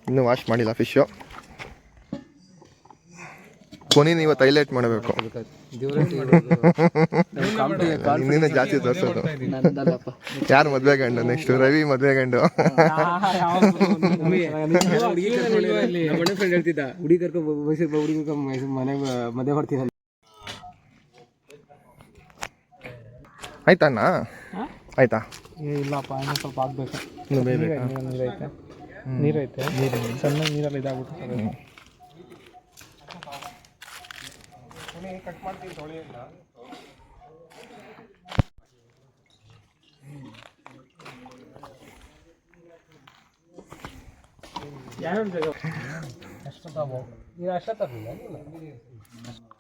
ಇನ್ನೂ ವಾಶ್ ಮಾಡಿಲ್ಲ ಫಿಶ್ಶು. ಕೊನೆ ಇವತ್ತು ಹೈಲೈಟ್ ಮಾಡಬೇಕು. ಇನ್ನೇನು ಜಾಸ್ತಿ ತೋರಿಸೋದು. ಯಾರು ಮದುವೆ ಗಂಡು ನೆಕ್ಸ್ಟ್? ರವಿ ಮದುವೆ ಗಂಡು. ಹೇಳ್ತಿದ್ದ ಹುಡುಗಿ ಕರ್ಕೊಂಡು ಹುಡುಗಿ ಮನೆಗೆ ಮದುವೆ ಮಾಡ್ತೀನಿ. ಆಯ್ತಾ ಅಣ್ಣ? ಆಯ್ತಾ? ಇಲ್ಲಪ್ಪ ಇನ್ನೂ ಸ್ವಲ್ಪ ಆಗ್ಬೇಕು. ಇನ್ನು ಬೇಯಬೇಕಾ? ನೀರೈತೆ ಸಣ್ಣ ನೀರಲ್ಲಿ ಇದಾಗ್ಬಿಟ್ಟು ಕಟ್ ಮಾಡ್ತೀನಿ ತೊಳೆಯಲ್ಲ.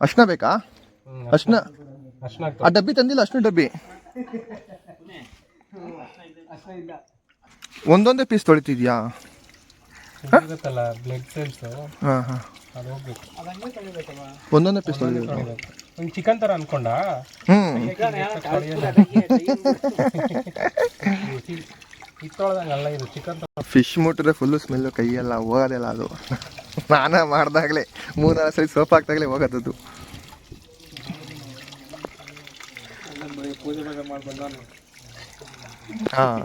ಅರ್ಶಿನ ಬೇಕಾ? ಅರ್ಶಿನ ಆ ಡಬ್ಬಿ ತಂದಿಲ್ಲ. ಅರ್ಶಿನ ಡಬ್ಬಿ ಒಂದೊಂದೇ ಪೀಸ್ ತೊಳಿತಿದ್ಯಾ? ಬ್ಲಡ್ ಸೆಲ್ಸ್ ಹಾಂ ಹಾಂ, ಒಂದೊಂದೇ ಪೀಸ್ ತೊಳಿಬೇಕು. ಚಿಕನ್ ಥರ ಅನ್ಕೊಂಡ. ಇತ್ತೊಳದಂಗಲ್ಲ ಇದು ಚಿಕನ್. ಫಿಶ್ ಮುಟ್ಟಿದ್ರೆ ಫುಲ್ಲು ಸ್ಮೆಲ್ಲು, ಕೈಯೆಲ್ಲ ಹೋಗೋದಿಲ್ಲ ಅದು. ಸ್ನಾನ ಮಾಡಿದಾಗಲೇ 3-4 ಸರಿ ಸೋಪ್ ಹಾಕ್ದಾಗಲೇ ಹೋಗೋದದು. ಪೂಜೆ ಬಗ್ಗೆ ಮಾಡ್ಬಂದ ಹಾಂ,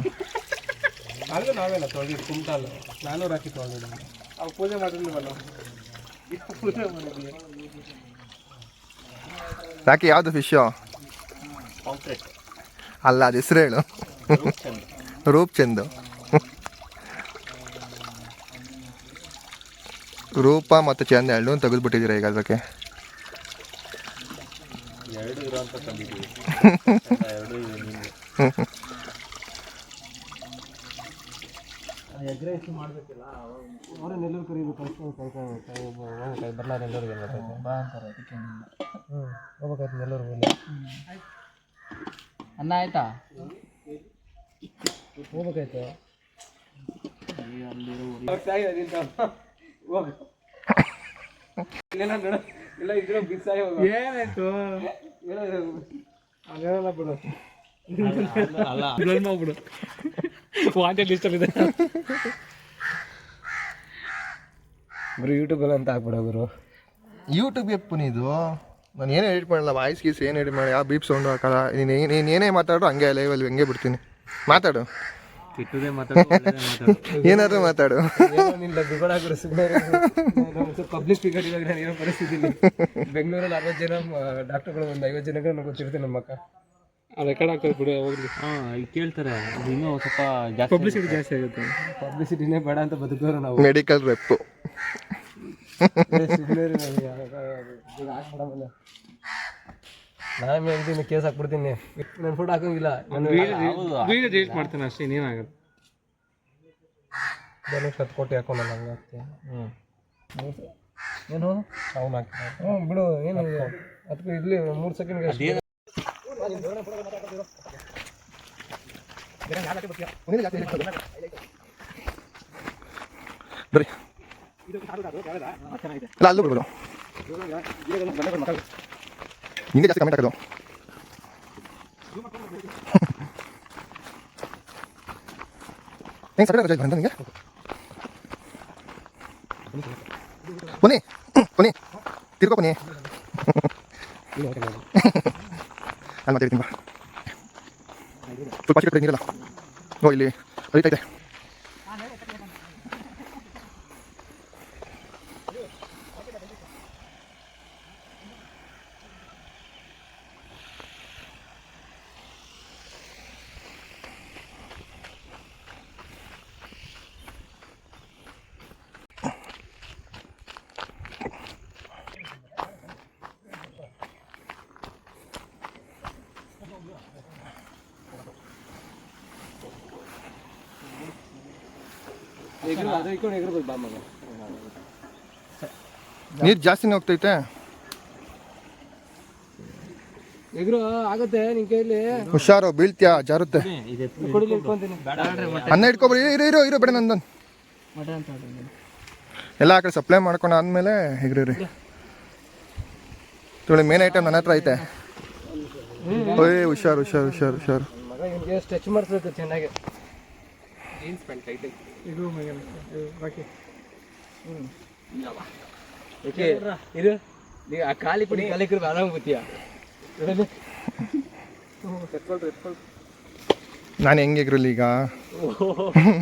ಆದರೂ ನಾವೆಲ್ಲ ತೊಳೆದಿದ್ದು ಕುಂಟಲ್ಲ. ನಾನು ರಾಕಿ ತೊಳೆದಿದ್ದೆ. ಅವು ಪೂಜೆ ಮಾಡಿರ್ಲಿವಲ್ಲ, ಪೂಜೆ ಮಾಡಿದ್ವಿ. ಯಾಕೆ ಯಾವುದು ಫಿಶ್ಶು? ಅಲ್ಲ, ಅದು ಹೆಸರು ಹೇಳು. ರೂಪ್ಚಂದ್. ರೂಪ ಮತ್ತು ಚಂದ ಎರಡು ತೆಗೆದುಬಿಟ್ಟಿದ್ದೀರಾ ಈಗ ಅದಕ್ಕೆ. ಎಗ್ ರೈಸ್ ಮಾಡಬೇಕಿಲ್ಲ, ಅವರೇ ನೆಲ್ಲೂರು ಕರಿಬೇಕು. ಬರಲ್ಲ ನೆಲ್ಲೂರಿಗೆ ಬಾ ಅಂತಾರೆ. ಹೋಗ್ಬೇಕಾಯ್ತು ನೆಲ್ಲೂರಿಗೆ. ಅನ್ನ ಆಯ್ತಾ? ಹೋಗ್ಬೇಕಾಯ್ತು. ಏನಾಯ್ತು? ಅದೇನಲ್ಲ ಬಿಡು, ಬಿಡು. ವಾಂಟೆ ಡಿಸ್ಟರ್ಬ್ ಇದೆ ಗುರು. ಯೂಟ್ಯೂಬಲ್ಲಿ ಅಂತ ಹಾಕ್ಬಿಡ ಗುರು. ಯೂಟ್ಯೂಬ್ ಎಪ್ಪು ಇದು. ನಾನು ಏನೇ ಎಡಿಟ್ ಮಾಡಲ್ಲ, ವಾಯ್ಸ್ ಗೀಸ್ ಏನು ಎಡಿಟ್ ಮಾಡಿ, ಯಾವ ಬೀಪ್ ಸೌಂಡು ಹಾಕಲ್ಲ. ನೀನು ಏನೇ ಮಾತಾಡೋ ಹಂಗೆ ಲೈವಲ್ಲಿ ಹಂಗೆ ಬಿಡ್ತೀನಿ. ಮಾತಾಡು, ಏನಾದರೂ ಮಾತಾಡು. ಪಬ್ಲಿಕ್ ಫಿಗರ್ ಇವಾಗ ನಾನು ಏನೋ ಪರಿಸ್ಥಿತಿ. ಬೆಂಗಳೂರಲ್ಲಿ 60 ಜನ ಡಾಕ್ಟರ್ಗಳು, ಒಂದು 50 ಜನಗಳು ನನಗೆ ಗೊತ್ತಿರುತ್ತೆ. ನಮ್ಮ ಅಕ್ಕ ಅದು ರೆಕಾರ್ಡ್ ಆಗ್ತದೆ ಬಿಡಿ, ಹೋಗ್ಲಿ. ಇಲ್ಲಿ ಕೇಳ್ತಾರೆ. ಇನ್ನೂ ಸ್ವಲ್ಪ ಜಾಸ್ತಿ ಪಬ್ಲಿಸಿಟಿ ಜಾಸ್ತಿ ಆಗುತ್ತೆ. ಪಬ್ಲಿಸಿಟಿನೇ ಬೇಡ ಅಂತ ಬದುಕೋರು ನಾವು. ಮೆಡಿಕಲ್ ರೆಪ್ಪು. ನಾನು ಇದನ್ನು ಕೇಸ್ ಹಾಕ್ಬಿಡ್ತೀನಿ. ನಾನು ಫೋಟೋ ಹಾಕೋಂಗಿಲ್ಲ, ನಾನು ವೀಡಿಯೋ ಡಿಲೀಟ್ ಮಾಡ್ತೀನಿ ಅಷ್ಟೇ. ಇನ್ನೇನಾಗುತ್ತೆ? ಧನುಷ್ 10 ಕೋಟಿ ಹಾಕೊಂಡಲ್ಲ, ಹಂಗೆ ಹಾಕ್ತೀನಿ. ಏನು ಅವ್ನು ಹಾಕ್ತೀನಿ. ಬಿಡು, ಏನು ಅದಕ್ಕೆ ಇಲ್ಲಿ 3 ಸೆಕೆಂಡ್ಗೆ ಅಷ್ಟೇ. ಬರ್ರಿ, ಅಲ್ಲ ಅಲ್ಲೂ ಬಿಡ್ಬೋದು. ನಿಂಗೆ ಜಾಸ್ತಿ ಕಮೆಂಟ್ ಹಾಕೋದು. ಹೆಂಗೆ ಸಟರ್ಡೆ ರಜೆ ಬಂತ ನಿಮಗೆ? ಬನ್ನಿ ಬನ್ನಿ, ತಿರ್ಕೋ ಬನ್ನಿ. ಅಲ್ಲಿ ಮಾತಾಡ್ತೀನಿ ಬಾ. ಸ್ವಲ್ಪ ಚಿಕ್ಕ ನೀರಲ್ಲ. ಓ, ಇಲ್ಲಿ ಹರಿತೈತೆ. ನೀರು ಜಾಸ್ತಿನೇ ಹೋಗ್ತೈತೆ. ಎಗ್ರು ಆಗುತ್ತೆ ನಿನ್ ಕೈಲಿ. ಹುಷಾರು, ಬೀಳ್ತೀಯಾ, ಜಾರುತ್ತೆ. ಅನ್ನ ಇಟ್ಕೊಬ್ರಿ. ಇರೋ ಬೇಡ ನಂದನ್. ಎಲ್ಲ ಆ ಕಡೆ ಸಪ್ಲೈ ಮಾಡ್ಕೊಂಡು ಆದ್ಮೇಲೆ ಹೆಗ್ರಿ. ತೊಳಿ ಮೇನ್ ಐಟಮ್ ನನ್ನ ಹತ್ರ ಐತೆ. ಓಯ್ ಹುಷಾರು. ಸ್ಟ್ರೆಚ್ ಮಾಡ್ತೈತೆ ಚೆನ್ನಾಗಿ. ಜೀನ್ಸ್ ಪ್ಯಾಂಟ್ ಟೈಟ್ ಇದು ಬಾಕಿ ಓಕೆ ಇದು ನೀ ಆ ಖಾಲಿ ಪುಡಿ ಕಲಿಕರು ಆರಾಮ್ ಗೊತ್ತೀಯಾ ನಾನು ಹೆಂಗಿಗ್ರಲ್ಲ ಈಗ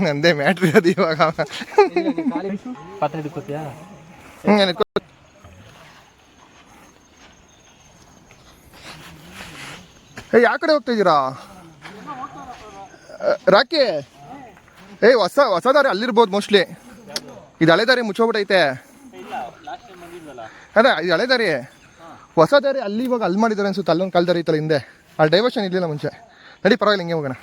ನಂದೇ ಮ್ಯಾಟ್ರಿ ಅದು ಇವಾಗ ಪಾತ್ರೆ ಹಿಡ್ಕೋತೀಯಾ ಯಾವ ಕಡೆ ಹೋಗ್ತಾ ಇದ್ದೀರಾ ರಾಕಿ ಹೊಸ ದಾರಿ ಅಲ್ಲಿರ್ಬೋದು ಮೋಸ್ಟ್ಲಿ. ಇದು ಹಳೆ ದಾರಿ ಮುಚ್ಚೋಗ್ಬಿಟ್ಟೈತೆ. ಅದೇ ಇದು ಹಳೆ ದಾರಿ, ಹೊಸ ದಾರಿ ಅಲ್ಲಿ ಇವಾಗ ಅಲ್ಲಿ ಮಾಡಿದ್ದಾರೆ ಅನ್ಸುತ್ತೆ. ಅಲ್ಲೊಂದು ಕಾಲ್ ದಾರಿ ಇತ್ತಲ್ಲ ಹಿಂದೆ, ಅಲ್ಲಿ ಡೈವರ್ಷನ್ ಇರಲಿಲ್ಲ ಮುಂಚೆ. ನಡಿ ಪರವಾಗಿಲ್ಲ, ಹಿಂಗೆ ಹೋಗೋಣ.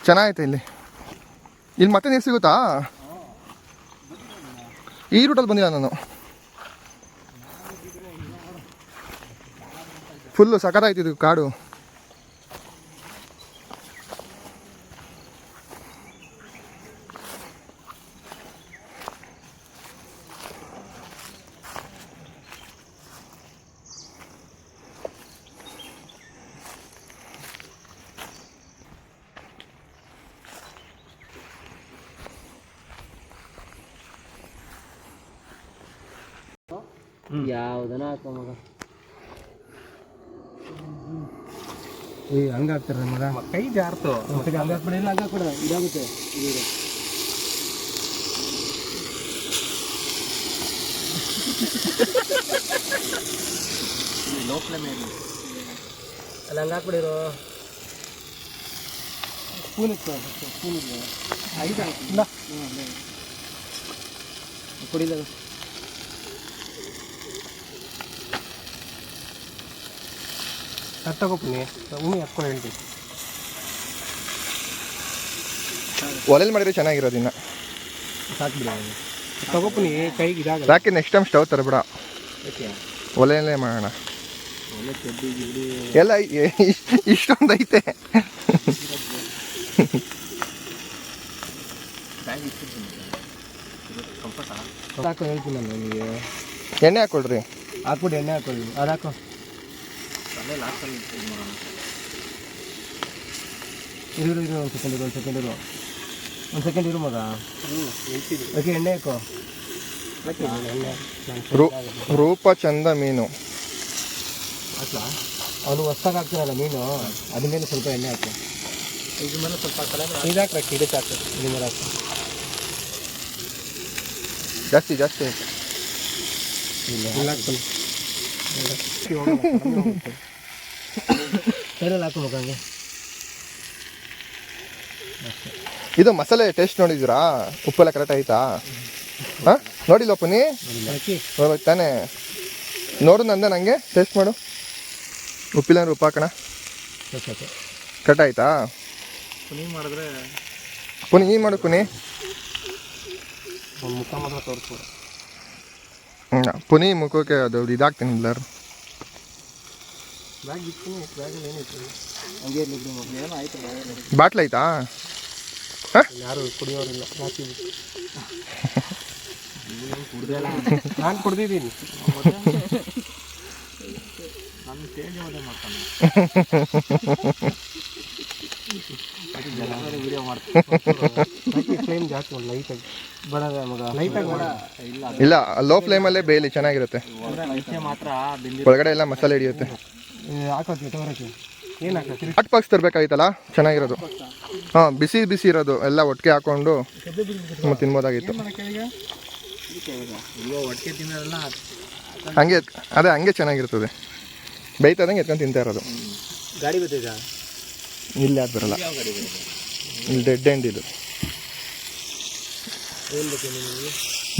ಚೆನ್ನಾಗೈತೆ ಇಲ್ಲಿ ಮತ್ತೆ ನೀರು ಸಿಗುತ್ತಾ? ಈ ರೂಟಲ್ಲಿ ಬಂದಿಲ್ಲ ನಾನು. ಫುಲ್ಲು ಸಖತ್ತಾಯ್ತಿದ್ದು ಕಾಡು. ಯಾವುದನ್ನ ಹಾಕೋ ಮಗ, ಹಂಗೆ ಹಾಕ್ತಾರೆ ಮಗ, ಕೈ ಜಾರ್ತು ಹಂಗೆ ಹಾಕ್ಬಿಡ. ಇಲ್ಲ ಹಂಗೆ ಹಾಕ್ಬಿಡ, ಇದಾಗುತ್ತೆ. ಇದು ಲೋಕಲ್ ಮೇಲೆ ಅಲ್ಲ ಹಂಗೆ ಹಾಕ್ಬಿಡಿರೋ. ಸ್ಪೂನ್ ಇತ್ತು, ಸ್ಪೂನ್ ಇದೆ. ಐದು ಇಲ್ಲ ಕುಡಿದ ತಗೋತೀನಿ. ಹಾಕ್ಕೊಂಡು ಹೇಳ್ತೀನಿ. ಒಲೆಯಲ್ಲಿ ಮಾಡಿದ್ರೆ ಚೆನ್ನಾಗಿರೋದು. ಇನ್ನು ಸಾಕ್ಬಿಡ ತಗೋತೀನಿ, ಕೈಗೆ ಇದಾಗಲ್ಲ. ಯಾಕೆ ನೆಕ್ಸ್ಟ್ ಟೈಮ್ ಸ್ಟವ್ ತರಬೇಡ, ಒಲೆಯಲ್ಲೇ ಮಾಡೋಣ. ಎಲ್ಲ ಇಷ್ಟೊಂದು ಐತೆ. ಹಾಕೋ ಹೇಳ್ತೀನಿ ನಾನು ನಿಮಗೆ. ಎಣ್ಣೆ ಹಾಕೊಳ್ರಿ. ಹಾಕ್ಬಿಟ್ಟು ಎಣ್ಣೆ ಹಾಕೊಳ್ಳಿ. ಅದು ಹಾಕೋ. ಇರು ಒಂದು ಸೆಕೆಂಡ್ ಇರು ಮಗ. ಓಕೆ, ಎಣ್ಣೆ ಹಾಕೋ. ರೂಪ ಚಂದ ಮೀನು ಅವನು ಹೊಸ್ದಾಗಿ ಹಾಕ್ತಾರಲ್ಲ ಮೀನು, ಅದ್ರ ಮೇಲೆ ಸ್ವಲ್ಪ ಎಣ್ಣೆ ಹಾಕು. ಇದ್ರ ಮೇಲೆ ಸ್ವಲ್ಪ ಇದು ಹಾಕ್ಬೇಕು, ಇದಕ್ಕೆ ಹಾಕು. ಇದ್ರ ಮೇಲೆ ಹಾಕು. ಜಾಸ್ತಿ ಇಲ್ಲ ಹಾಕ್ತೀನಿ. ಸೈಡಲ್ಲಿ ಹಾಕು ಮಗ ಹಂಗೆ. ಇದು ಮಸಾಲೆ ಟೇಸ್ಟ್ ನೋಡಿದ್ದೀರಾ? ಉಪ್ಪೆಲ್ಲ ಕರೆಕ್ಟ್ ಆಯ್ತಾ? ಹಾಂ, ನೋಡಿಲ್ಲ ಪುನಿ? ನೋಡ್ಬೇಕು ತಾನೇ. ನೋಡು ನಂದೆ, ನನಗೆ ಟೇಸ್ಟ್ ಮಾಡು. ಉಪ್ಪಿಲ್ಲ ಅಂದ್ರೆ ಉಪ್ಪು ಹಾಕೋಣ. ಕರೆಕ್ಟ್ ಆಯ್ತಾ? ಪುನಿ ಮಾಡಿದ್ರೆ ಪುನಿ ಏನು ಮಾಡು ಪುನಿ? ಮುಖ ಮಾತ್ರ ತೋರಿಸ್ಬೋದು. ಪುನಿ ಮುಖಕ್ಕೆ ಅದು ಇದಾಗ್ತೀನಿ ಎಲ್ಲರೂ. ಬ್ಯಾಗ್ ಇರ್ತೀನಿ, ಬ್ಯಾಗಲ್ಲಿ ಏನಿತ್ತು ಹಂಗೆ ಇರಲಿ. ಏನೋ ಆಯ್ತು, ಬಾಟ್ಲ್ ಆಯ್ತಾ? ಹಾಂ, ಯಾರು ಕುಡಿಯೋರಿಲ್ಲ. ನಾನು ಕುಡ್ದಿದ್ದೀನಿ. ನನ್ನ ಸ್ಟೇಜ್ ಮದುವೆ ಮಾಡ್ತಾನೆ. ವಿಡಿಯೋ ಮಾಡ್ತೀನಿ. ಫ್ಲೇಮ್ ಜಾಸ್ತಿ ಒಂದು ಲೈಟಾಗಿ ಬರೋದ ಮಗ. ಲೈಟಾಗಿ ಬೇಡ. ಇಲ್ಲ, ಲೋ ಫ್ಲೇಮಲ್ಲೇ ಬೇಯಲಿ, ಚೆನ್ನಾಗಿರುತ್ತೆ. ಮಾತ್ರ ಒಳಗಡೆ ಎಲ್ಲ ಮಸಾಲೆ ಹಿಡಿಯುತ್ತೆ. ಹಾಕೋತೀವಿ ತಗೋರಕ್ಕೆ. ಏನು ಹಾಕೋತೀವಿ? ಹಾಟ್ ಬಾಕ್ಸ್ ತರಬೇಕಾಗಿತ್ತಲ್ಲ, ಚೆನ್ನಾಗಿರೋದು. ಹಾಂ, ಬಿಸಿ ಇರೋದು ಎಲ್ಲ ಒಟ್ಟಿಗೆ ಹಾಕ್ಕೊಂಡು ತಿನ್ಬೋದಾಗಿತ್ತು. ಒಟ್ಟಿಗೆ ತಿನ್ನೋದಲ್ಲ ಹಂಗೆ, ಅದೇ ಹಂಗೆ ಚೆನ್ನಾಗಿರ್ತದೆ. ಬೇಯ್ತದಂಗೆ ಎತ್ಕೊಂಡು ತಿಂತಾ ಇರೋದು. ಗಾಡಿ ಬರ್ತಿದ್ದ ಇಲ್ಲಿ ಯಾರು ಬರಲ್ಲ, ಇಲ್ಲಿ ಡೆಡ್ ಎಂಡ್ ಇದು. ಏನು ಬೇಕು ನಿಮಗೆ?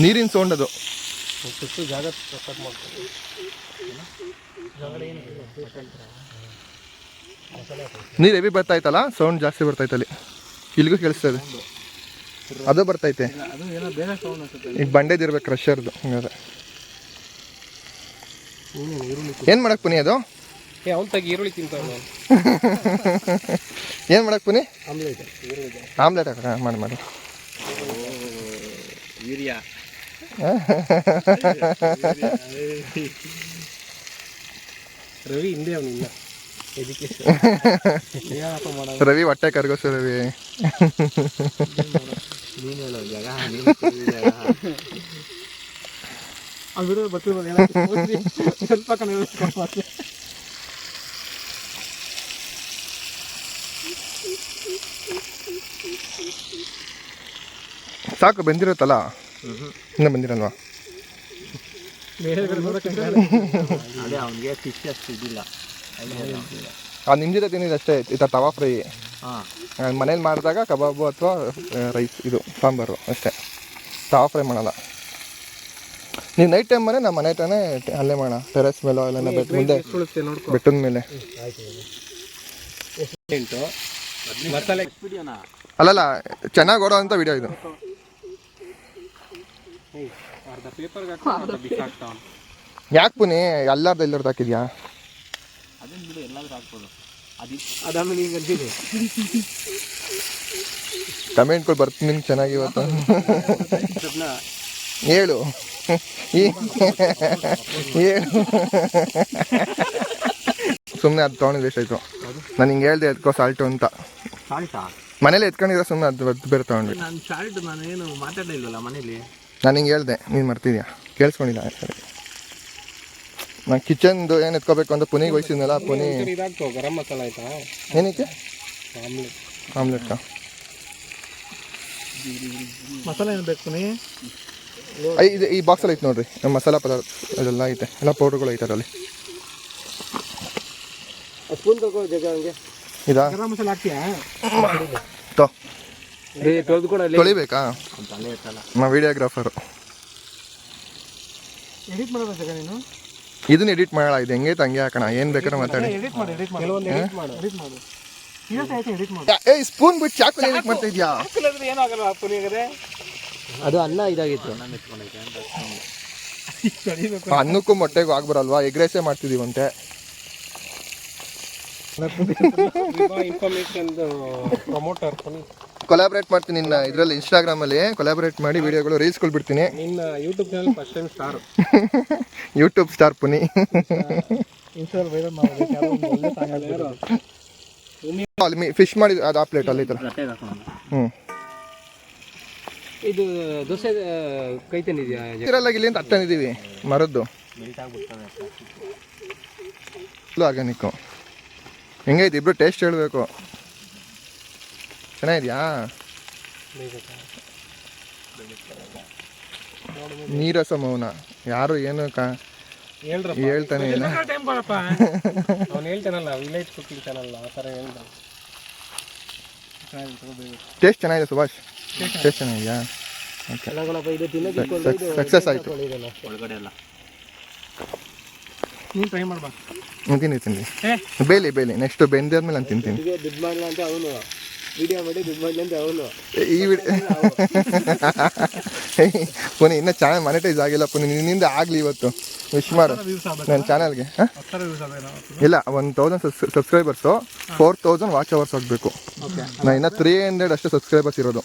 ನೀರಿನ ಸೌಂಡ್ ಅದು. ಫಸ್ಟು ಜಾಗ ಕಟ್ ಮಾಡ್ತೀನಿ. ನೀರು ಹೆವಿ ಬರ್ತಾಯ್ತಲ್ಲ, ಸೌಂಡ್ ಜಾಸ್ತಿ ಬರ್ತಾಯ್ತಲ್ಲಿ. ಇಲ್ಲಿಗೂ ಕೇಳಿಸ್ತದೆ, ಅದು ಬರ್ತೈತೆ. ಅದು ಏನೋ ಬೇರೆ ಸೌಂಡ್ ಅನ್ಸುತ್ತೆ. ಈಗ ಬಂಡೇದಿರ್ಬೇಕು, ಕ್ರಷರ್ದು. ಹಂಗಾದ್ರೆ ಏನು ಮಾಡಕ್ಕೆ ಪುನಿ ಅದು? ಅವ್ನು ತೆಗಿ, ಈರುಳ್ಳಿ ತಿಂತಾವ. ಏನು ಮಾಡಕ್ಕೆ ಪುನಿ? ಆಮ್ಲೆಟ್. ಆಮ್ಲೆಟ್ ಹಾಕ ಮಾಡಿ. ಯೂರಿಯಾ ರವಿ ಹಿಂದೆ ಅವನಿಲ್ಲ. ಏನಪ್ಪ ಮಾಡೋದು ರವಿ ಹೊಟ್ಟೆ ಕರ್ಗೋಸು ರವಿ. ನೀನು ಹೇಳೋ ಜಾಗ ಆ ವಿಡಿಯೋ ಬರ್ತಿರ್ಬೋದು ಸ್ವಲ್ಪ ಕಣ್ಣು. ಸಾಕು ಬಂದಿರುತ್ತಲ್ಲ, ಇನ್ನೂ ಬಂದಿರಲ್ವಾ? ಅದೇ ಅವನಿಗೆ ಫಿಶ್ ಅಷ್ಟು ಇದಿಲ್ಲ. ನಿಮ್ದಿರೋ ತಿಂದಿದ್ದು ಅಷ್ಟೇ. ಈ ಥರ ತವಾ ಫ್ರೈ ಮನೇಲಿ ಮಾಡಿದಾಗ ಕಬಾಬು ಅಥವಾ ರೈಸ್ ಇದು ಸಾಂಬಾರು ಅಷ್ಟೇ, ತವಾ ಫ್ರೈ ಮಾಡಲ್ಲ. ನೀವು ನೈಟ್ ಟೈಮ್ ಮನೆ ನಮ್ಮ ಮನೆ ತಾನೇ ಅಲ್ಲೇ ಮಾಡೋಣ, ಟೆರೆಸ್ ಮೇಲೋ ಎಲ್ಲ ಮುಂದೆ ಬೆಟ್ಟದ ಮೇಲೆ. ಅಲ್ಲಲ್ಲ, ಚೆನ್ನಾಗಿ ಓಡೋ ಅಂತ ವಿಡಿಯೋ ಇದು. ಯಾಕೆ ಪುನಿ ಎಲ್ಲಾರ್ದು ಎಲ್ಲರದ್ದು ಹಾಕಿದ್ಯಾ? ಕಮೆಂಟ್ಗಳು ಬರ್ತೀನಿ ಚೆನ್ನಾಗಿ ಇವತ್ತು. ಹೇಳು ಹೇಳು. ಸುಮ್ಮನೆ ಅದು ತೊಗೊಂಡಿದ್ದು ಎಷ್ಟಾಯ್ತು? ನಾನು ಹಿಂಗೆ ಹೇಳ್ದೆ ಎತ್ಕೋ ಸಾಲ್ಟು ಅಂತ. ಮನೇಲಿ ಎತ್ಕೊಂಡಿರೋ ಸುಮ್ಮನೆ ಅದು ಬೇರೆ ತೊಗೊಂಡ್ವಿ. ನಾನು ಶಾಲ್ಟ್ ನಾನೇನು ಮಾತಾಡಲೇ ಇಲ್ವಲ್ಲ ಮನೇಲಿ. ನಾನು ಹಿಂಗೆ ಹೇಳ್ದೆ, ನೀನು ಮರ್ತಿದ್ಯಾ? ಕೇಳಿಸ್ಕೊಂಡಿಲ್ಲ ಸರಿ. ನಾನು ಕಿಚನ್ದು ಏನು ಎತ್ಕೋಬೇಕು ಅಂತ ಪುನಿಗೆ ವಹಿಸಿದ್ನಲ್ಲ, ಪುನಿ ಇದಾಗ್ತೋ ಗರಂ ಮಸಾಲ ಆಯ್ತಾ? ಏನಕ್ಕೆ? ಆಮ್ಲೆಟ್ಕಾ? ಮಸಾಲೆ ಏನು ಬೇಕು ಪುನಿ? ಇದು ಈ ಬಾಕ್ಸಲ್ಲಿ ಐತೆ ನೋಡ್ರಿ, ನಮ್ಮ ಮಸಾಲ ಪದಾರ್ಥ ಅದೆಲ್ಲ ಐತೆ, ಎಲ್ಲ ಪೌಡ್ರುಗಳು ಐತೆ ಅದರಲ್ಲಿ. ಸ್ಪೂನ್ ತಗೋ ಜಗ ಹಂಗೆ. ಇದಾ ಗರಂ ಮಸಾಲ ಹಾಕ್ತೀಯಾ? ತೊಳಿಬೇಕಾ? ನಮ್ಮ ವಿಡಿಯೋಗ್ರಾಫರು ಎಡಿಟ್ ಮಾಡೋದ ಜಗ ನೀನು? ಇದನ್ನ ಎಡಿಟ್ ಮಾಡೋಣ, ಇದು ಹೆಂಗೈತೆ ಹಂಗೆ ಹಾಕೋಣ, ಏನು ಬೇಕಾದ್ರೆ ಮಾತಾಡಿ. ಏಯ್ ಸ್ಪೂನ್ ಬಿಟ್ಟು ಚಾಕು ಎಡಿಟ್ ಮಾಡ್ತಾ ಇದೆಯಾ? ಅದು ಅನ್ನ ಇದಾಗಿತ್ತು. ಅನ್ನಕ್ಕೂ ಮೊಟ್ಟೆಗೂ ಆಗ್ಬರಲ್ವಾ? ಎಗ್ ರೈಸೇ ಮಾಡ್ತಿದೀವಂತೆ. ಕೊಲಾಬ್ರೇಟ್ ಮಾಡ್ತೀನಿ ನಿನ್ನ ಇದರಲ್ಲಿ, ಇನ್ಸ್ಟಾಗ್ರಾಮಲ್ಲಿ ಕೊಲಾಬ್ರೇಟ್ ಮಾಡಿ ವಿಡಿಯೋಗಳು ರೀಲ್ಸ್ಗಳು ಬಿಡ್ತೀನಿ. ನಿನ್ನ YouTube channel first time star. YouTube star ಪುನಿ. ಅಲ್ಲಿ ಫಿಶ್ ಮಾಡಿ ಅದು ಆ ಪ್ಲೇಟ್ ಅಲ್ಲಿ ಈ ಥರ. ಇದು ದೋಸೆ ಕೈ ತಂದಿದ್ಯಾ? ಇರಲ್ಲ, ಇಲ್ಲಿ ಅಂತ ಹತ್ತಂದಿದ್ದೀವಿ ಮರದ್ದು ಆರ್ಗ್ಯಾನಿಕ್ಕು. ಹೆಂಗೈತಿ ಇಬ್ರು ಟೇಸ್ಟ್ ಹೇಳಬೇಕು. ಚೆನ್ನಾಗಿದ್ಯಾ? ನೀರಸ ಮೌನ, ಯಾರು ಏನು ಹೇಳ್ತಾನೆ ಇಲ್ಲ. ಅವ್ನು ಹೇಳ್ತಾನಲ್ಲ ವಿಲೇಜ್ ಕುಕಿಂಗ್ ಚಾನಲ್, ಆ ಥರ ಹೇಳ್ದ. ಟೇಸ್ಟ್ ಚೆನ್ನಾಗಿದೆ ಸುಭಾಷ್, ಟೇಸ್ಟ್ ಚೆನ್ನಾಗಿದೆಯಾ? ಸಕ್ಸಸ್ ಆಯಿತು. ಒಳಗಡೆ ಎಲ್ಲ ನೀನು ಟ್ರೈ ಮಾಡ್ಬಾ. ತಿಂತೀನಿ ಬೇಲಿ ನೆಕ್ಸ್ಟ್ ಬೆಂದಾದ್ಮೇಲೆ ನಾನು ತಿಂತೀನಿ. ದುಡ್ಡು ಮಾಡಲ್ಲ ಅಂತ ಅವನು ವಿಡಿಯೋ ಮಾಡಿ ದುಡ್ಡು ಮಾಡಲಿ ಅಂತ ಅವನು. ಈ ವಿಡಿಯೋ ಪುನಿ ಇನ್ನೂ ಚಾನಲ್ ಮಾನಿಟೈಸ್ ಆಗಿಲ್ಲ ಪುನಿ, ನಿನ್ನಿಂದ ಆಗಲಿ ಇವತ್ತು. ವಿಶ್ ಮಾಡು ನನ್ನ ಚಾನಲ್ಗೆ. ಇಲ್ಲ, 1000 ಸಬ್ಸ್ಕ್ರೈಬರ್ಸು, 4000 ವಾಚ್ ಅವರ್ಸ್ ಆಗಬೇಕು. ನಾನು ಇನ್ನೂ 300 ಅಷ್ಟೇ ಸಬ್ಸ್ಕ್ರೈಬರ್ಸ್ ಇರೋದು.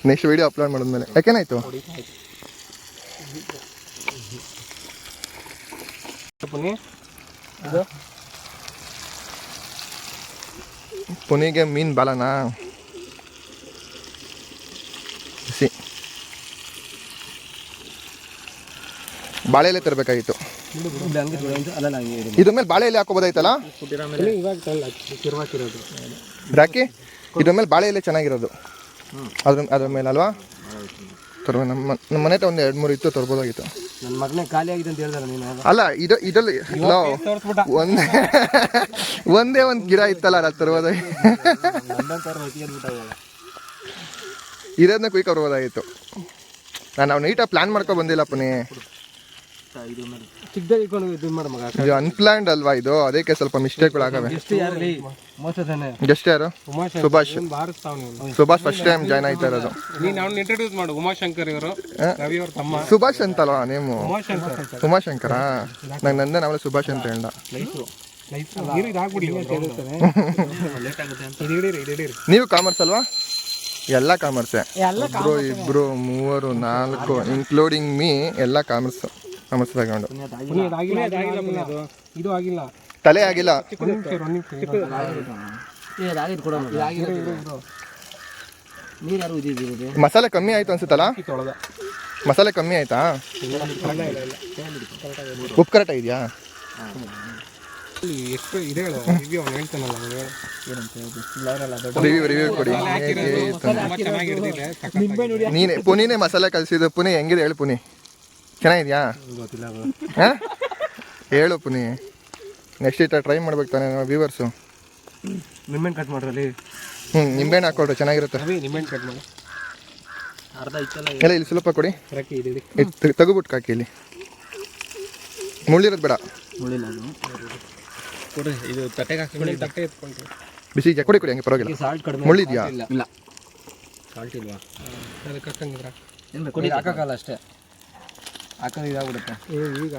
ನೆಕ್ಸ್ಟ್ ವಿಡಿಯೋ ಅಪ್ಲೋಡ್ ಮಾಡಿದ್ಮೇಲೆ. ಯಾಕೇನಾಯ್ತು? ಪುನಿಗೆ ಮೀನು ಬಾಲನಾ? ಬಿಸಿ ಬಾಳೆ ಎಲೆ ತರಬೇಕಾಗಿತ್ತು. ಇದ್ರ ಮೇಲೆ ಬಾಳೆ ಎಲೆ ಹಾಕೋಬೋದಾಯ್ತಲ್ಲ? ರಾಕಿ, ಇದ್ರ ಮೇಲೆ ಬಾಳೆ ಎಲೆ ಚೆನ್ನಾಗಿರೋದು ಅದ್ರ ಮೇಲೆ ಅಲ್ವಾ? ನಮ್ಮ ಮನೆ ಒಂದು 2-3 ಇತ್ತು, ತರ್ಬೋದಾಗಿತ್ತು. ನನ್ನ ಮಗನೇ ಖಾಲಿ ಆಗಿದೆ ಅಂತ ಹೇಳ್ದಾರ ನೀನು. ಅಲ್ಲ, ಇದರಲ್ಲಿ ಒಂದೇ ಒಂದು ಗಿಡ ಇತ್ತಲ್ಲ, ಅದು ತರ್ಬೋದಾಗಿ ಇರೋದನ್ನ ಕುಯ್ಕ ಬರ್ಬೋದಾಗಿತ್ತು. ನಾವು ನೀಟಾಗಿ ಪ್ಲಾನ್ ಮಾಡ್ಕೊ ಬಂದಿಲ್ಲ ಪುನಿ. ಇದು ಅನ್ಪ್ಲಾನ್ಡ್ ಅಲ್ವಾ ಇದು, ಅದಕ್ಕೆ ಸ್ವಲ್ಪ ಮಿಸ್ಟೇಕ್ಗಳು ಆಗವೆ. ಗೆಸ್ಟ್ ಯಾರು? Subhash. Subhash first time join ಆಯ್ತಾ ಇರೋದು. ಇಂಟ್ರೊಡ್ಯೂಸ್ ಮಾಡು. ಉಮಾಶಂಕರ್ ಇವರು, ರವಿ ಅವ್ರ ತಮ್ಮ. ಸುಭಾಷ್ ಅಂತಲ್ವಾ ನೇಮು? ಉಮಾಶಂಕರ. ನಂಗೆ ನಂದೇ ನಾವೇ ಸುಭಾಷ್ ಅಂತ ಹೇಳ. ನೀವು ಕಾಮರ್ಸ್ ಅಲ್ವಾ? ಎಲ್ಲ ಕಾಮರ್ಸೆ. ಒಬ್ರು ಇಬ್ರು ಮೂವರು ನಾಲ್ಕು ಇನ್ಕ್ಲೂಡಿಂಗ್ ಮೀ ಎಲ್ಲ ಕಾಮರ್ಸ್ ಬ್ಯಾಕ್ಗ್ರೌಂಡು. ಇದು ಆಗಿಲ್ಲ, ತಲೆ ಆಗಿಲ್ಲ. ಮಸಾಲೆ ಕಮ್ಮಿ ಆಯ್ತು ಅನ್ಸುತ್ತಲ್ಲ, ಮಸಾಲೆ ಕಮ್ಮಿ ಆಯ್ತಾ? ಉಪ್ಪು ಕರೆಕ್ಟ್ ಇದೆಯಾ? ಎಷ್ಟು ಇದೆ ಹೇಳ್ತಾನಲ್ಲ ರಿವ್ಯೂ ಕೊಡಿ. ಪುನಿನೇ ಮಸಾಲೆ ಕಲಿಸಿದ್ದು. ಪುನಿ ಹೆಂಗಿದೆ ಹೇಳು ಪುನಿ, ಚೆನ್ನಾಗಿದ್ಯಾ? ಹಾಂ ಹೇಳು ಪುನಿ, ನೆಕ್ಸ್ಟ್ ಈ ಥರ ಟ್ರೈ ಮಾಡ್ಬೇಕು ತಾನೆ ವ್ಯೂವರ್ಸು. ನಿಂಬೆಹಣ್ಣು ಕಟ್ ಮಾಡ್ರಲ್ಲಿ. ನಿಂಬೆಹಣ್ಣು ಹಾಕೊಳ್ರಿ, ಚೆನ್ನಾಗಿರುತ್ತೆ. ನಿಂಬೆಹಣ್ಣು ಕಟ್ ಮಾಡಿ ಅರ್ಧ ಇತ್ತಲ್ಲ ಎಲ್ಲ ಇಲ್ಲಿ ಸ್ವಲ್ಪ ಕೊಡಿ, ತೆಗುಬಿಟ್ಟು ಹಾಕಿ. ಇಲ್ಲಿ ಮುಳ್ಳಿರೋದು ಬೇಡ, ಕೊಡ್ರಿ. ಇದು ತಟ್ಟೆಗೆ ಹಾಕಿ, ತಟ್ಟೆ ಎತ್ಕೊಂಡ್ರಿ ಬಿಸಿ ಕೊಡಿ ಕೊಡಿ, ಹಂಗೆ ಪರವಾಗಿಲ್ಲ. ಸಾಲ್ಟ್ ಕಡಿಮೆ ಮುಳ್ಳಿದ್ಯಾ? ಇಲ್ಲ, ಸಾಲ್ಟ್ ಇಲ್ವಾ? ಅದಕ್ಕೆ ಹಾಕಂಗಿದ್ರ ಕೊಡಿ, ಹಾಕಕ್ಕಲ್ಲ ಅಷ್ಟೇ, ಹಾಕೋದು ಇದಾಗ್ಬಿಡುತ್ತೆ. ಈಗ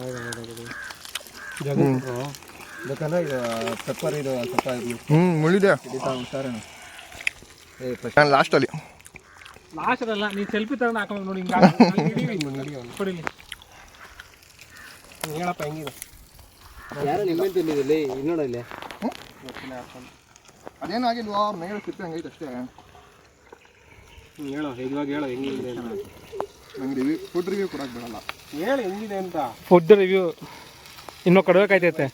ಬೇಕಂದ್ರೆ ಇದು ಪೆಪ್ಪರ್ ಇದು ಸ್ವಲ್ಪ ಮುಳ್ಳಿದೆ. ಹುಷಾರೇನು ನಾನು ಲಾಸ್ಟಲ್ಲಿ ಲಾಸ್ಟಲ್ಲ, ನೀನು ಸೆಲ್ಫಿ ತಗೊಂಡು ಹಾಕೊಂಡು ನೋಡಿ. ಕೊಡಿಲಿ ಹೇಳಪ್ಪ ಹೆಂಗಿದೆ. ಯಾರೋ ನಿಂಬೆಹಣ್ಣು ತಿಂದಿದ್ದಲ್ಲಿ ಇನ್ನೋಡಲ್ಲಿ ಅದೇನು ಆಗಿಲ್ವಾ, ಮೇಲೆ ಸಿಪ್ಪೆ ಹಂಗೈತೆ ಅಷ್ಟೇ. ಹೇಳೋ ಇವಾಗ ಹೇಳೋ ಹೆಂಗಿದೆ ಅಂತ. ನಂಗೆ ಫುಡ್ ರಿವ್ಯೂ ಕೊಡಕ್ಕೆ ಬಿಡಲ್ಲ. ಹೇಳು ಹೆಂಗಿದೆ ಅಂತ. ಫುಡ್ ರಿವ್ಯೂ ಇನ್ನೂ ಕೊಡ್ಬೇಕಾಯ್ತೈತೆ,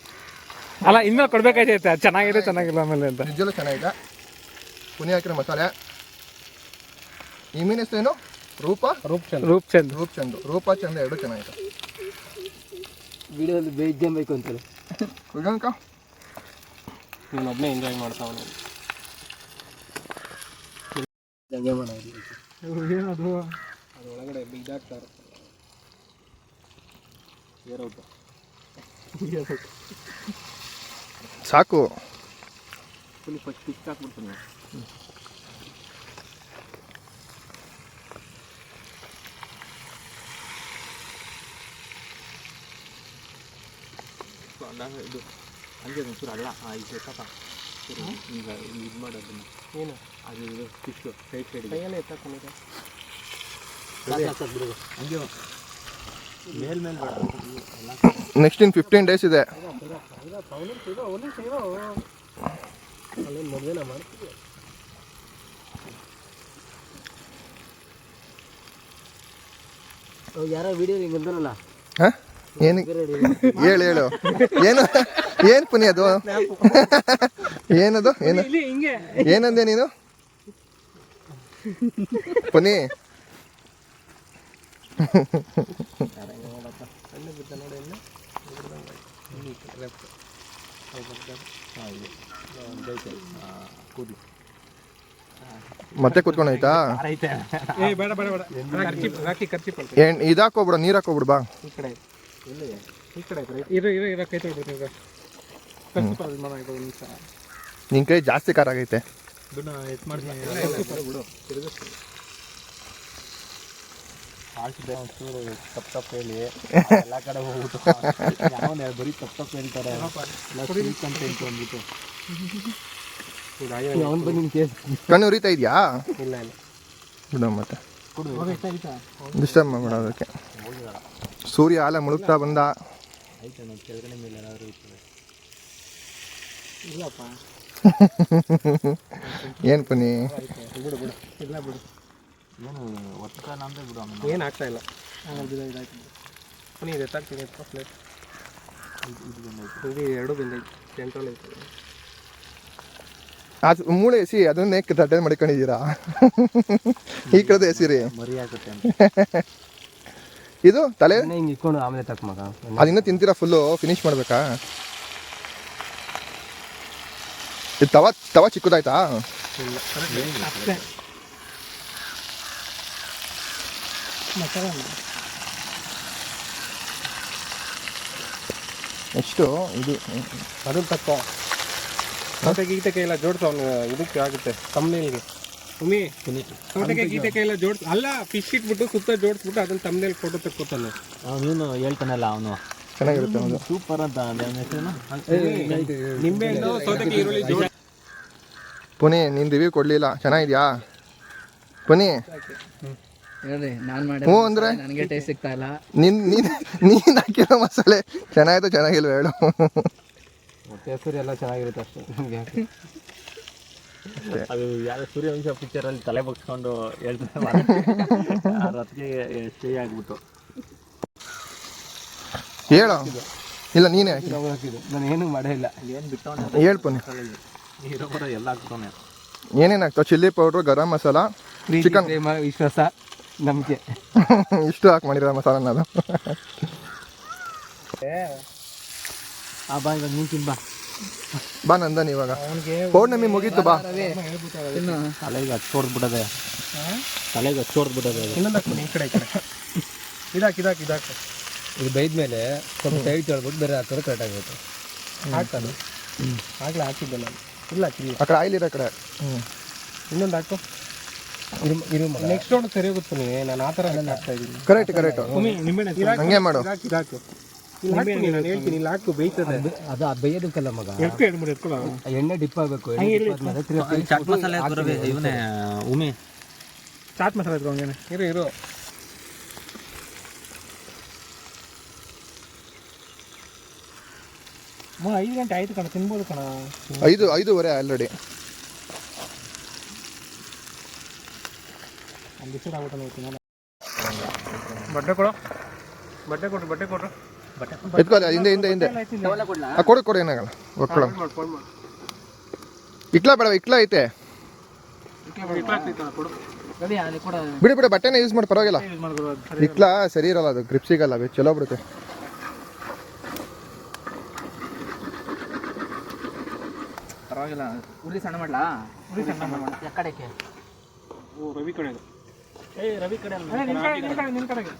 ಅಲ್ಲ ಇನ್ನೂ ಕೊಡ್ಬೇಕಾಯ್ತೈತೆ. ಚೆನ್ನಾಗಿದೆ ಚೆನ್ನಾಗಿಲ್ಲ ಆಮೇಲೆ ಅಂತ. ನಿಜಲ್ಲೂ ಚೆನ್ನಾಗಿದೆ. ಪುನಿ ಹಾಕಿರೋ ಮಸಾಲೆ. ಈ ಮೀನು ಹೆಸರೇನು? ರೂಪಚಂದ್ ಎರಡು ಚೆನ್ನಾಗಿದೆ. ವಿಡಿಯೋದಲ್ಲಿ ಬೇಜಬೇಕು ಅಂತಾರೆ. ನೀನು ಒಬ್ಬನೇ ಎಂಜಾಯ್ ಮಾಡ್ತಾವ. ಏನದು ಅದು ಒಳಗಡೆ ಇದಾಗ್ತಾರೆ. ಸಾಕು. ಫುಲ್ ಫಸ್ಟ್ ಪಿಕ್ ಹಾಕ್ಬಿಡ್ತಾನೆ. ಇದು ಹಂಗೆ ಒಂಚೂರು ಅಲ್ಲ ಇದು ಕಪ್ಪ ಈಗ ಇದು ಮಾಡೋದನ್ನ ಏನು ಅದು ಇದು ಫಿಶ್ಶು ಸೈಡ್ ಕೈಯಲ್ಲೇ ಎತ್ತಾಕೊಂಡಿದೆ. ಹಂಗೆ ಮೇಲ್ಮೇಲೆ ಬೇಡ. ನೆಕ್ಸ್ಟ್ ಇನ್ 15 days ಇದೆ. ಮದುವೆನ ಮಾಡ್ತೀವಿ. ಯಾರೋ ವಿಡಿಯೋ ಹಿಂಗೆ ಬಂದಲ್ಲ. ಹಾಂ ಏನು ಹೇಳು ಏನು ಪುನಿ ಅದು? ಏನದು ಏನಂದೆ ನೀನು ಪುನಿ? ಮತ್ತೆ ಕೂತ್ಕೊಂಡಾಯ್ತಾ? ಇದಾಕೋಬಿಡ, ನೀರು ಹಾಕೋಬಿಡು ಬಾ. ನಿನ್ ಕೈ ಜಾಸ್ತಿ ಖಾರ ಆಗೈತೆ. ತಪ್ಪು ಹೇಳಿ ಎಲ್ಲ ಕಡೆ ಹೋಗ್ಬಿಟ್ಟು ಬರೀ ತಪ್ಪು ಹೇಳ್ತಾರೆ ಅಂದ್ಬಿಟ್ಟು. ಕಣ್ಣು ಉರಿತಾ ಇದೆಯಾ? ಇಲ್ಲ ಇಲ್ಲ ಬಿಡ, ಮತ್ತೆ ಡಿಸ್ಟರ್ಬ್ ಮಾಡ್ಬೇಡ ಅದಕ್ಕೆ. ಸೂರ್ಯ ಆಲ ಮುಳುಗ್ತಾ ಬಂದ. ಕೆಳಗಡೆ ಮೇಲೆ ಏನಾದರೂ ಇರ್ತದೆ. ಇಲ್ಲಪ್ಪ ಏನು ಪುನಿ? ಬಿಡು ಬಿಡು, ಇಲ್ಲ ಬಿಡು. ಏನು ಒತ್ತಡ ನಮ್ಮದೇ ಬಿಡು. ಏನು ಆಗ್ತಾ ಇಲ್ಲ. ಇದಾಯ್ತು ಪುನಿ, ಇದು ಎತ್ತಾಗ್ತೀನಿ ಪ್ಲೇಟ್. ಇದು ಎರಡು ಬೆಂದೈತೆ, ಸೆಂಟ್ರಲ್ ಐತೆ. ಅದು ಮೂಳೆ ಎಸಿ, ಅದನ್ನೇ ತಟ್ಟೆ ಮಾಡ್ಕೊಂಡಿದ್ದೀರಾ? ಈ ಕಡೆ ಎಸಿರಿ ಮರಿ ಆಗುತ್ತೆ ಅಂತ. ಇದು ತಲೆ ಹಿಂಗೆ ಇಟ್ಕೊಂಡು ಆಮೇಲೆ ತಕ್ಕ ಮಗ ಅದಿನ್ನೂ ತಿಂತೀರಾ? ಫುಲ್ಲು ಫಿನಿಶ್ ಮಾಡ್ಬೇಕಾ? ಇದು ತವ ಚಿಕ್ಕದಾಯ್ತಾ? ನೆಕ್ಸ್ಟು ಇದು ಅದನ್ನು ತಕ್ಕೋ. ಗೀತೆಗೆ ಎಲ್ಲ ಜೋಡಿಸು, ಅವನು ಇದಕ್ಕೆ ಆಗುತ್ತೆ ತಮ್ಮನೇಲಿಗೆ. ಸೌತೆಗೆ ಗೀತೆಗೆ ಎಲ್ಲ ಜೋಡಿಸ್ ಅಲ್ಲ, ಫಿಶ್ ಇಟ್ಬಿಟ್ಟು ಸುತ್ತ ಜೋಡಿಸ್ಬಿಟ್ಟು ಅದನ್ನ ತಮ್ಮನೇಲಿ ಫೋಟೋ ತೆಕ್ಕೋತಾನೆ. ಅವನು ಹೇಳ್ತಾನಲ್ಲ, ಅವನು ಚೆನ್ನಾಗಿರುತ್ತೆ. ಅವನು ಸೂಪರ್ ಅಂತ. ನಿಂಬೆಹಣ್ಣು, ಸೌತೆಗೆ, ಈರುಳ್ಳಿ ಜೋಡಿ. ಪುನಿ, ನೀನು ರಿವ್ಯೂ ಕೊಡಲಿಲ್ಲ. ಚೆನ್ನಾಗಿದ್ಯಾ? ಬನ್ನಿ ಹೇಳ್ರಿ ನಾನು ಮಾಡಿ ಹ್ಞೂ ಅಂದರೆ ನನಗೆ ಟೇಸ್ಟ್ ಸಿಗ್ತಾ ಇಲ್ಲ. ನೀನು ಹಾಕಿರೋ ಮಸಾಲೆ ಚೆನ್ನಾಗಿತ್ತು ಚೆನ್ನಾಗಿಲ್ವ ಹೇಳು. ಮತ್ತೆ ಹೆಸರು ಎಲ್ಲ ಚೆನ್ನಾಗಿರುತ್ತೆ ಅಷ್ಟೇ ನಮಗೆ. ಅದು ಯಾರು ಸೂರ್ಯವಂಶ ಪಿಕ್ಚರಲ್ಲಿ ತಲೆ ಬಗ್ಸ್ಕೊಂಡು ಹೇಳ್ತಾರೆ ಅದಕ್ಕೆ ಸ್ಟೇ ಆಗ್ಬಿಟ್ಟು ಹೇಳು. ಇಲ್ಲ ನೀನೇ ಹಾಕಿ ಹಾಕಿದ್ದು ನಾನು ಏನೂ ಮಾಡೇ ಇಲ್ಲ. ಏನು ಬಿಟ್ಟು ಹೇಳು ಬನ್ನಿ. ಹೀರೋ ಕೂಡ ಎಲ್ಲ ಹಾಕ್ತಾನೆ. ಏನೇನು ಹಾಕ್ತಾವೆ? Chilli powder, garam masala, chicken, ಪ್ರೇಮ, ವಿಶ್ವಾಸ, ನಂಬಿಕೆ ಇಷ್ಟು ಹಾಕಿ ಮಾಡಿರೋ ಮಸಾಲನ ಅದು. ಆ ಬಾ ಇವಾಗ ನೀನು ತಿನ್ ಬಾ. ಬಾ ನಂದನ್ ಇವಾಗ ಪೌರ್ಣಮಿ ಮುಗೀತು ಬಾ. ಇನ್ನು ತಲೆಗೆ ಹಚ್ಚೋಡ್ಬಿಟ್ಟದೆ, ತಲೆಗೆ ಹಚ್ಚೋಡ್ಬಿಟ್ಟದೆ ಅದು. ಇನ್ನೊಂದು ಹಾಕ್ತೀನಿ ಈ ಕಡೆ ಇದಾಕು ಇದು ಬೈದ್ಮೇಲೆ ಸ್ವಲ್ಪ ಸೈಡ್ ತೊಳ್ಬಿಟ್ಟು ಬೇರೆ ಹಾಕೋದು ಕರೆಕ್ಟ್ ಆಗುತ್ತೆ. ಹಾಕೋದು ಆಗಲೇ ಹಾಕಿದ್ದೆ ನಾನು. ಇಲ್ಲ ಹಾಕಿಲ್ಲ. ಆ ಕಡೆ ಆಯಿಲ್ ಇರೋ ಕಡೆ. ಇನ್ನೊಂದು ಹಾಕು. ಇರು ನೆಕ್ಸ್ಟ್ ರೌಂಡ್ ಸರಿ ಹೋಗುತ್ತೆ. ನೀ ನಾನು ಆ ಥರ ಹಾಕ್ತಾ ಇದ್ದೀನಿ. ಕರೆಕ್ಟ್ ಹಂಗೆ ಮಾಡು. ಇದಾಕು ನಾನು ಹೇಳ್ತೀನಿ. ಇಲ್ಲಿ ಹಾಕು ಬೇಯ್ತದೆ. ಅದು ಬೇಯೋದಕ್ಕಲ್ಲ ಮಗ, ಎಣ್ಣೆ ಡಿಪ್ ಆಗಬೇಕು. ಚಾಟ್ ಮಸಾಲೆ ಇವನೇ ಉಮಿ ಚಾಟ್ ಮಸಾಲೆ ಇಟ್ಕೊಂಡೇನೆ. ಇರು 5 ಗಂಟೆ ಆಯ್ತು ಕಣ, ತಿನ್ಬೋದು ಕಣ. 5:30 ಆಲ್ರೆಡಿ. ಬಟ್ಟೆ ಕೊಡ್ರು ಎತ್ಕೊಳ್ಳಿ ಹಿಂದೆ ಕೊಡು ಏನಾಗಲ್ಲ. ಒಟ್ಕೊಳ ಇಕ್ಲಾ ಬೇಡ, ಇಕ್ಲಾ ಐತೆ. ಬಿಡಿ ಬಟ್ಟೆನ ಯೂಸ್ ಮಾಡಿ ಪರವಾಗಿಲ್ಲ. ಇಕ್ಲಾ ಸರಿ ಇರಲ್ಲ, ಅದು ಗ್ರಿಪ್ ಸಿಗಲ್ಲ, ಚಲೋ ಬಿಡುತ್ತೆ. ಪರವಾಗಿಲ್ಲ. ಉರಿ ಸಣ್ಣ ಮಾಡ್ಲಾ? ಕಡೆಗೆ ರವಿ ಕಡೆ ರವಿ ಕಡೆ ನಿನ್ ಕಡೆಗೆ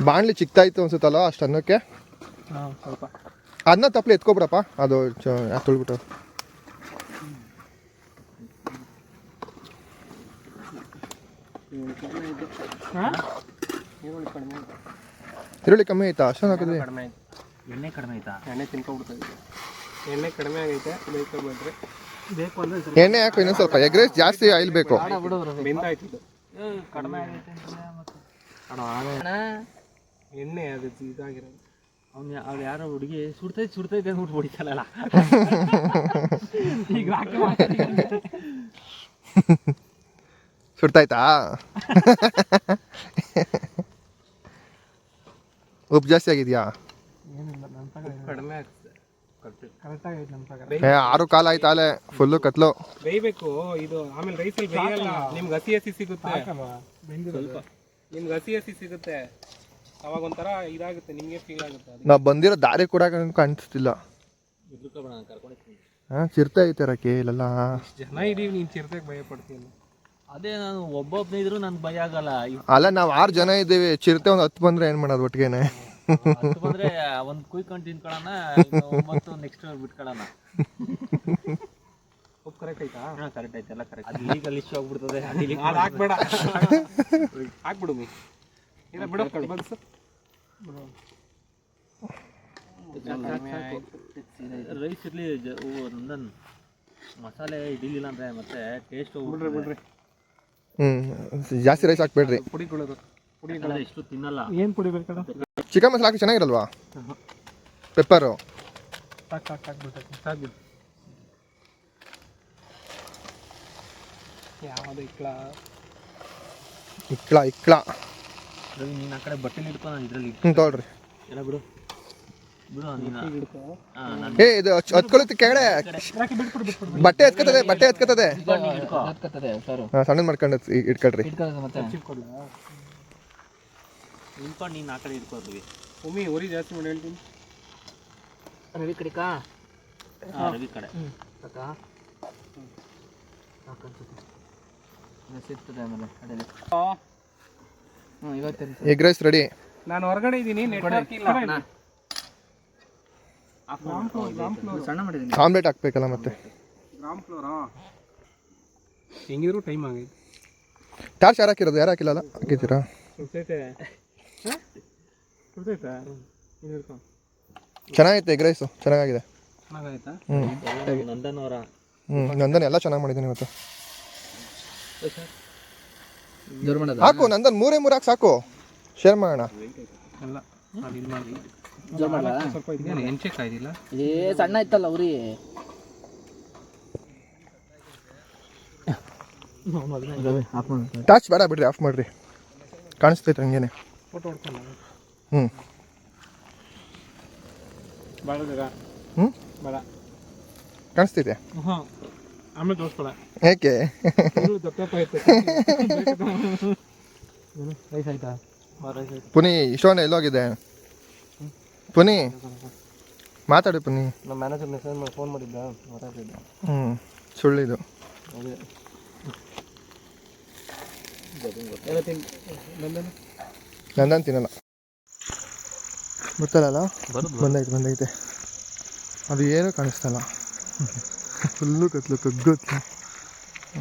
ಬಾಣ್ಲಿ ಚಿಕ್ತಾಯ್ತು ಅನ್ಸುತ್ತಲ್ಲ ಅಷ್ಟು ಅನ್ನಕ್ಕೆ. ಸ್ವಲ್ಪ ಅದನ್ನ ತಪ್ಪಲೆ ಎತ್ಕೊಬಿಡಪ್ಪ, ಅದು ತೊಳ್ಬಿಟ್ಟು. ಈರುಳ್ಳಿ ಕಮ್ಮಿ ಆಯ್ತಾ? ಅಷ್ಟೊಂದು ಹಾಕಿದ್ವಿ. ಕಡಿಮೆ ಆಯ್ತು. ಎಣ್ಣೆ ಕಡಿಮೆ ಆಯ್ತಾ? ಎಣ್ಣೆ ತಿನ್ಕೊಬಿಡ್ತದೆ. ಎಣ್ಣೆ ಕಡಿಮೆ ಆಗೈತೆ. ಬೇಕಂದ್ರೆ ಬೇಕು ಅಂದ್ರೆ ಎಣ್ಣೆ ಹಾಕು ಇನ್ನೊಂದು ಸ್ವಲ್ಪ. ಎಗ್ ರೈಸ್ ಜಾಸ್ತಿ ಆಯಿಲ್ ಬೇಕು. ಬೆಂದಾಯ್ತು ಇದು. ಕಡಿಮೆ ಆಗೈತೆ ಎಣ್ಣೆ ಅದು ಇದಾಗಿರೋದು. ಅವ್ರು ಯಾರೋ ಹುಡುಗಿ ಸುಡ್ತೈತೆ ಅಂದ್ಬಿಟ್ಟು ಹೊಡಿತಾರಲ್ಲ. ಈಗ ಸುಡ್ತಾಯ್ತಾ? ಉಪ್ಪು ಜಾಸ್ತಿ ಆಗಿದೆಯಾ? ಏನಿಲ್ಲ, ನನ್ನ ತಗ ಕಡಿಮೆ ಆಗ್ತದೆ. ಕರೆಕ್ಟ್ ಆಗೈತೆ ನಮ್ಮ ತಗ. 6 ಕಾಲ ಆಯ್ತು ಆಲೆ ಫುಲ್ಲು ಕತ್ಲು. ಬೇಯಬೇಕು ಇದು. ಆಮೇಲೆ ರೈಸಲ್ಲಿ ಬೇಯಲ್ಲ. ನಿಮ್ಗೆ ಹಸಿ ಸಿಗುತ್ತೆ. ಸ್ವಲ್ಪ ನಿಮ್ಗೆ ಹಸಿ ಸಿಗುತ್ತೆ. ಅವಾಗ ಒಂಥರ ಇದಾಗುತ್ತೆ, ನಿಮಗೆ ಫೀಲ್ ಆಗುತ್ತೆ. ನಾವು ಬಂದಿರೋ ದಾರಿ ಕೂಡ ಕಾಣಿಸ್ತಿಲ್ಲ. ಚಿರ್ತೆ ಐತೆ ರಕ್ಕೆ ಇಲ್ಲೆಲ್ಲ. ಜನ ಇದೀವಿ, ನೀನು ಚಿರತೆಗೆ ಭಯ ಪಡ್ತೀನಿ. ಅದೇ ನಾನು ಒಬ್ಬೊಬ್ಬನೇ ಇದ್ರು ನನ್ಗೆ ಭಯ ಆಗಲ್ಲ. ಅಲ್ಲ ನಾವು 6 ಜನ ಇದ್ದೀವಿ, ಚಿರತೆ ಒಂದು 10 ಬಂದ್ರೆ ಏನು ಮಾಡೋದು ಒಟ್ಟಿಗೆನೆ? ಬಂದ್ರೆ ಒಂದು ಕುಯ್ಕೊಂಡು ತಿನ್ಕೊಳ್ಳೋಣ, 9 ನೆಕ್ಸ್ಟ್ ಬಿಟ್ಕೊಳ್ಳೋಣ. ಉಪ್ಪು ಕರೆಕ್ಟ್ ಆಯ್ತಾ? ಹಾಂ ಕರೆಕ್ಟ್ ಐತೆ, ಎಲ್ಲ ಕರೆಕ್ಟ್. ಅದು ಲೀಗಲ್ ಇಶ್ಯೂ ಆಗ್ಬಿಡ್ತದೆ. ಅದು ಹಾಕ್ಬೇಡ. ಹಾಕ್ಬಿಡು ಮೀ. ಇಲ್ಲ ಬಿಡು, ಬಗ್ಸು. ರೈಸ್ ಇರಲಿ ನಂದನ್, ಮಸಾಲೆ ಹಿಡಿಲಿಲ್ಲ ಅಂದರೆ ಮತ್ತೆ ಟೇಸ್ಟ್ ಬಿಡ್ರಿ. ಜಾಸ್ತಿ ರೈಸ್ ಹಾಕ್ಬೇಡ್ರಿ. ಪುಡಿಗಳದು ಪುಡಿಗಳ ಇಷ್ಟು ತಿನ್ನಲ್ಲ. ಏನು ಪುಡಿ ಬೇಕಲ್ಲ? ಚಿಕನ್ ಮಸಾಲ ಹಾಕಿ ಚೆನ್ನಾಗಿರಲ್ವಾ? ಪೆಪ್ಪರು ಸಾಕು. ಯಾವುದು ಇಕ್ಲಾ ರವಿ ನೀನು ಆ ಕಡೆ ಬಟ್ಟೆ ಹಿಡ್ಕೊ, ನಾನು ಇದರಲ್ಲಿ ತೊಗೊಳ್ರಿ. ಎಲ್ಲ ಬಿಡು ನೀನು ಹಿಡ್ಕೊ. ಇದು ಹತ್ಕೊಳ್ಳುತ್ತೆ ಕೆಳಗಡೆ. ಬಟ್ಟೆ ಎತ್ಕತ್ತದೆ. ಸಣ್ಣ ಮಾಡ್ಕೊಂಡು ಇಟ್ಕೊಳ್ರಿ. ನಿಂತ್ಕೊಂಡು ನೀನು ಆ ಕಡೆ ಹಿಡ್ಕೊಳ್ರಿ. ಒಮ್ಮೆ ಉರಿ ಜಾಸ್ತಿ ಮಾಡಿ ಹೇಳ್ತೀನಿ. ರವಿ ಕಡೆಕಾ? ರವಿ ಕಡೆ ಸಿಗ್ತದೆ ಆಮೇಲೆ ಅಡೆಯಲ್ಲಿ. ಇವತ್ತು ಎಗ್ ರೈಸ್ ರೆಡಿ. ನಾನು ಹೊರಗಡೆ ಇದ್ದೀನಿ, ನೆಟ್ವರ್ಕ್ ಇಲ್ಲ. ಸಣ್ಣ ಮಾಡಿದ್ದೀನಿ. ಆಮ್ಲೆಟ್ ಹಾಕ್ಬೇಕಲ್ಲ ಮತ್ತೆ. ಗ್ರಾಮ್ ಫ್ಲೋರಾ ಹೆಂಗಿದ್ರು ಟೈಮ್ ಆಗೈತೆ. ಟಾರ್ಚ್ ಯಾರು ಹಾಕಿರೋದು? ಯಾರು ಹಾಕಿಲ್ಲ? ಹಾಕಿದ್ದೀರಾ? ಸುಡ್ತೈತೆ. ಚೆನ್ನಾಗೈತೆ ಎಗ್ ರೈಸು, ಚೆನ್ನಾಗಿದೆ. ಚೆನ್ನಾಗಾಯ್ತಾ? ನಂದನ್ ಅವರ ನಂದನ್ ಎಲ್ಲ ಚೆನ್ನಾಗಿ ಮಾಡಿದ್ದೀನಿ ಇವತ್ತು. ಜೋರು ಮಾಡೋದು ಹಾಕು ನಂದನ್ 3 ಹಾಕಿ ಸಾಕು, ಶೇರ್ ಮಾಡೋಣ. ಎಲ್ಲ ಅದು ಇದು ಮಾಡಿ ಜೋರು ಮಾಡಲ್ಲ ಸ್ವಲ್ಪ ಇದೇನು ಎಣ್ಸೆ ಕಾಯ್ದಿಲ್ಲ. ಏ ಸಣ್ಣ ಇತ್ತಲ್ಲ ಉರಿ. ಟಾರ್ಚ್ ಬೇಡ ಬಿಡ್ರಿ, ಆಫ್ ಮಾಡಿರಿ, ಕಾಣಿಸ್ತೈತೆ ಹಂಗೇನೆ. ಫೋಟೋ ಹೊಡ್ಕೊಂಡ ಹ್ಞೂ ಬೇಡ ಹ್ಞೂ ಬೇಡ. ಕಾಣಿಸ್ತೈತೆ. ಹಾಂ ಆಮೇಲೆ ತೋರಿಸ್ಬೇಡ. ಏಕೆ? ದಪ್ಪ ಆಯ್ತು. ರೈಸ್ ಆಯ್ತಾ? ಪುನಿ ಇಷ್ಟೊಂದು ಎಲ್ಲೋಗಿದೆ? ಪುನಿ ಮಾತಾಡಿ ಪುನಿ. ನಮ್ಮ ಮ್ಯಾನೇಜರ್ ಮೆಸೇಜ್ ಮಾಡಿ ಫೋನ್ ಮಾಡಿದ್ದ, ಮಾತಾಡ್ತಿದ್ದ. ಹ್ಞೂ ಸುಳ್ಳಿದು. ಅದೇ ಎಲ್ಲ ನಂದನ್ ನಂದನ್ ತಿನ್ನಲ್ಲ. ಗೊತ್ತಲ್ಲ, ಬಂದೈತೆ. ಅದು ಏನೂ ಕಾಣಿಸ್ತಲ್ಲ, ಫುಲ್ಲು ಕತ್ಲು ಕಗ್ಗತ್ಲು.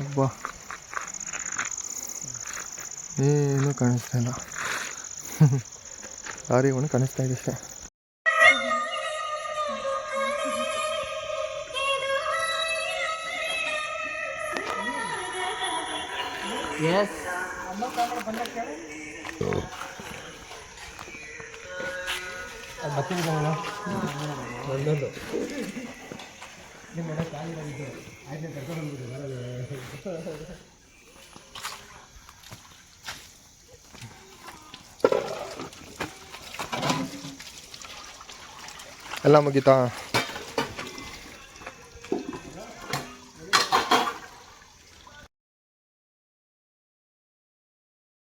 ಅಬ್ಬಾ ಏನೂ ಕಾಣಿಸ್ತಾ ಇಲ್ಲ. ಲಾರಿ ಒಂದು ಕಾಣಿಸ್ತಾ ಇದೆ ಅಷ್ಟೇ. ಎಸ್ ನಂದೊಂದು ಎಲ್ಲ ಮುಗೀತಾ?